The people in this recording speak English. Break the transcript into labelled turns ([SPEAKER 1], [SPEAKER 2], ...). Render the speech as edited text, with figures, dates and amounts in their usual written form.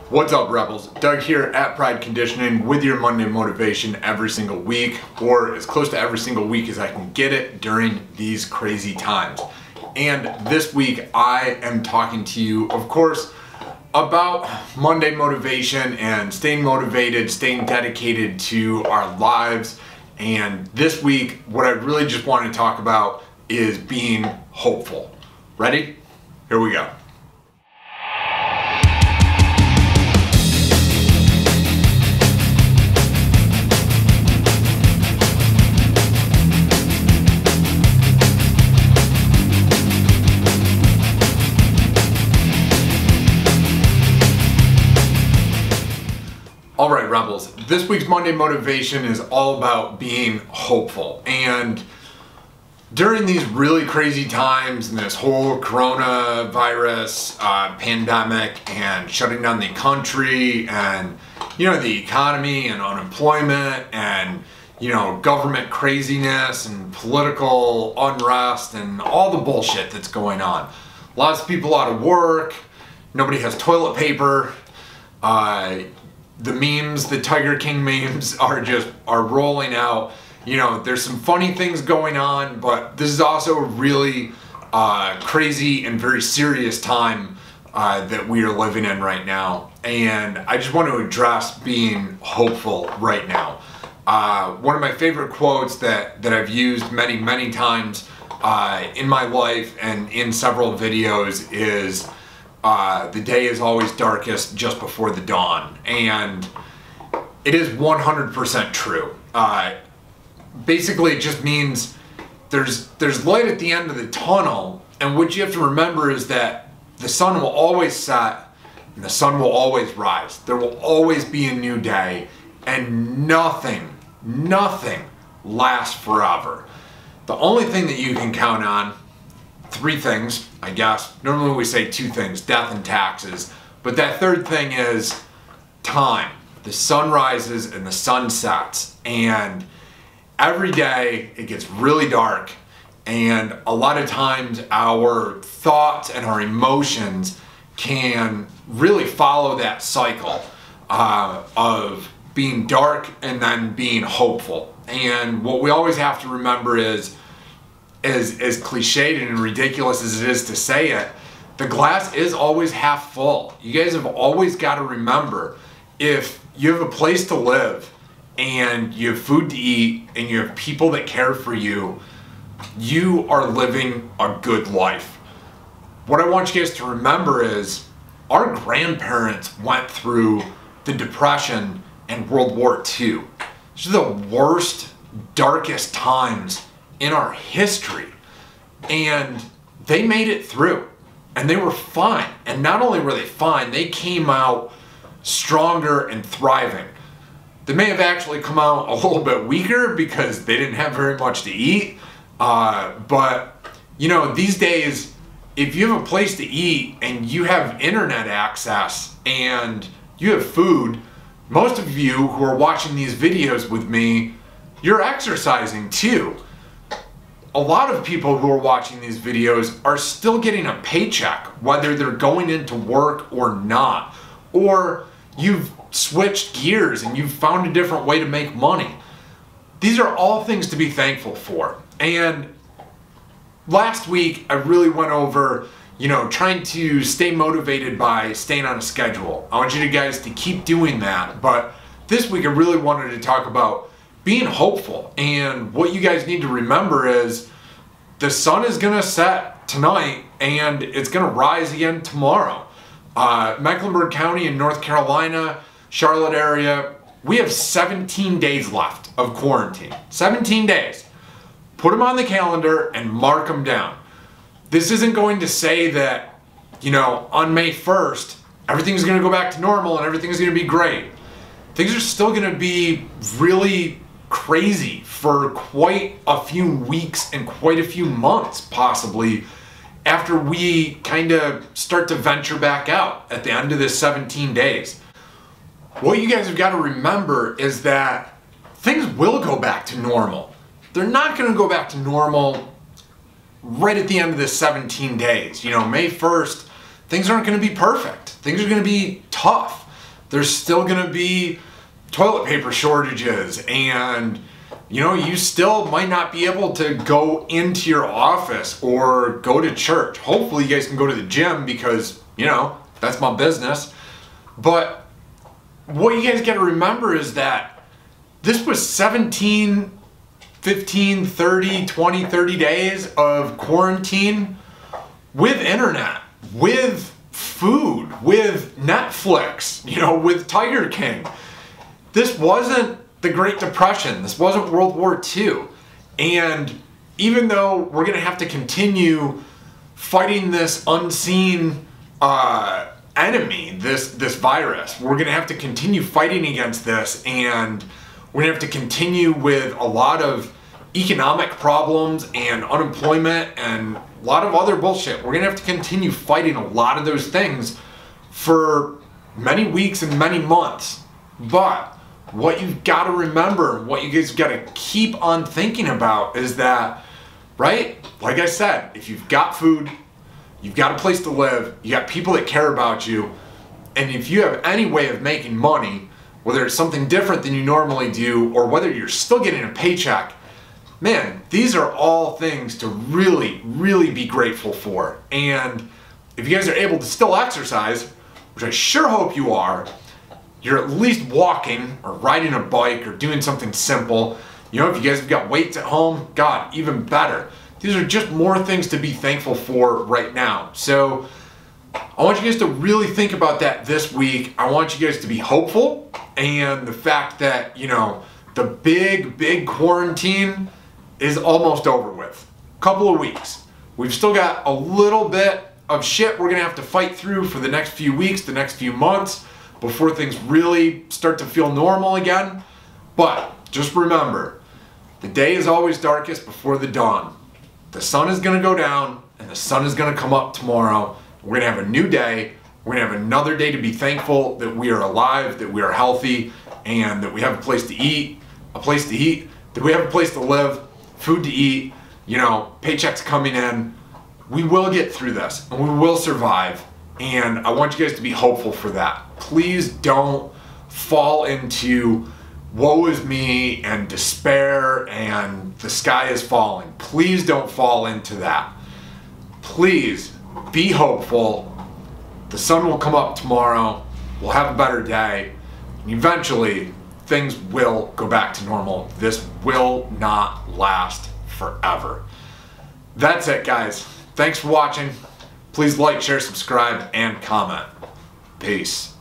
[SPEAKER 1] What's up, Rebels? Doug here at Pride Conditioning with your Monday motivation every single week, or as close to every single week as I can get it during these crazy times. And this week I am talking to you, of course, about Monday motivation and staying motivated, staying dedicated to our lives. And this week, what I really just want to talk about is being hopeful. Ready? Here we go. All right, Rebels, this week's Monday motivation is all about being hopeful. And during these really crazy times and this whole coronavirus pandemic and shutting down the country and, the economy and unemployment and, government craziness and political unrest and all the bullshit that's going on. Lots of people out of work, nobody has toilet paper, the memes, the Tiger King memes are rolling out. There's some funny things going on, but this is also a really crazy and very serious time that we are living in right now. And I just want to address being hopeful right now. One of my favorite quotes that I've used many, many times in my life and in several videos is, the day is always darkest just before the dawn, and it is 100% true. Basically, it just means there's light at the end of the tunnel, and what you have to remember is that the sun will always set and the sun will always rise. There will always be a new day, and nothing lasts forever. The only thing that you can count on, three things, I guess. Normally we say two things, death and taxes. But that third thing is time. The sun rises and the sun sets. And every day it gets really dark. And a lot of times our thoughts and our emotions can really follow that cycle of being dark and then being hopeful. And what we always have to remember is, as cliched and ridiculous as it is to say it, the glass is always half full. You guys have always got to remember, if you have a place to live and you have food to eat and you have people that care for you, you are living a good life. What I want you guys to remember is our grandparents went through the Depression and World War II. These are the worst, darkest times in our history, and they made it through and they were fine. And not only were they fine, they came out stronger and thriving. They may have actually come out a little bit weaker because they didn't have very much to eat, but these days, if you have a place to eat and you have internet access and you have food, most of you who are watching these videos with me, you're exercising too. A lot of people who are watching these videos are still getting a paycheck, whether they're going into work or not. Or you've switched gears and you've found a different way to make money. These are all things to be thankful for. And last week I really went over, trying to stay motivated by staying on a schedule. I want you guys to keep doing that. But this week I really wanted to talk about being hopeful. And what you guys need to remember is the sun is gonna set tonight and it's gonna rise again tomorrow. Mecklenburg County in North Carolina, Charlotte area, we have 17 days left of quarantine. 17 days. Put them on the calendar and mark them down. This isn't going to say that, on May 1st, everything's gonna go back to normal and everything's gonna be great. Things are still gonna be really crazy for quite a few weeks and quite a few months, possibly, after we kind of start to venture back out at the end of this 17 days. What you guys have got to remember is that things will go back to normal. They're not going to go back to normal right at the end of this 17 days. May 1st, things aren't going to be perfect. Things are going to be tough. There's still gonna be toilet paper shortages, and you know, you still might not be able to go into your office or go to church. Hopefully you guys can go to the gym because, you know, that's my business. But what you guys gotta remember is that this was 17, 15, 30, 20, 30 days of quarantine with internet, with food, with Netflix, you know, with Tiger King. This wasn't the Great Depression. This wasn't World War II. And even though we're going to have to continue fighting this unseen enemy, this virus, we're going to have to continue fighting against this, and we're going to have to continue with a lot of economic problems and unemployment and a lot of other bullshit. We're going to have to continue fighting a lot of those things for many weeks and many months. But what you've got to remember, what you guys got to keep on thinking about is that, right? Like I said, if you've got food, you've got a place to live, you got people that care about you, and if you have any way of making money, whether it's something different than you normally do, or whether you're still getting a paycheck, man, these are all things to really, really be grateful for. And if you guys are able to still exercise, which I sure hope you are, you're at least walking or riding a bike or doing something simple. You know, if you guys have got weights at home, God, even better. These are just more things to be thankful for right now. So I want you guys to really think about that this week. I want you guys to be hopeful, and the fact that, you know, the big quarantine is almost over with. Couple of weeks. We've still got a little bit of shit we're gonna have to fight through for the next few weeks, the next few months, before things really start to feel normal again. But just remember, the day is always darkest before the dawn. The sun is gonna go down and the sun is gonna come up tomorrow. We're gonna have a new day. We're gonna have another day to be thankful that we are alive, that we are healthy, and that we have a place to eat, that we have a place to live, food to eat, you know, paychecks coming in. We will get through this and we will survive. And I want you guys to be hopeful for that. Please don't fall into woe is me and despair and the sky is falling. Please don't fall into that. Please be hopeful. The sun will come up tomorrow. We'll have a better day. And eventually, things will go back to normal. This will not last forever. That's it, guys. Thanks for watching. Please like, share, subscribe, and comment. Peace.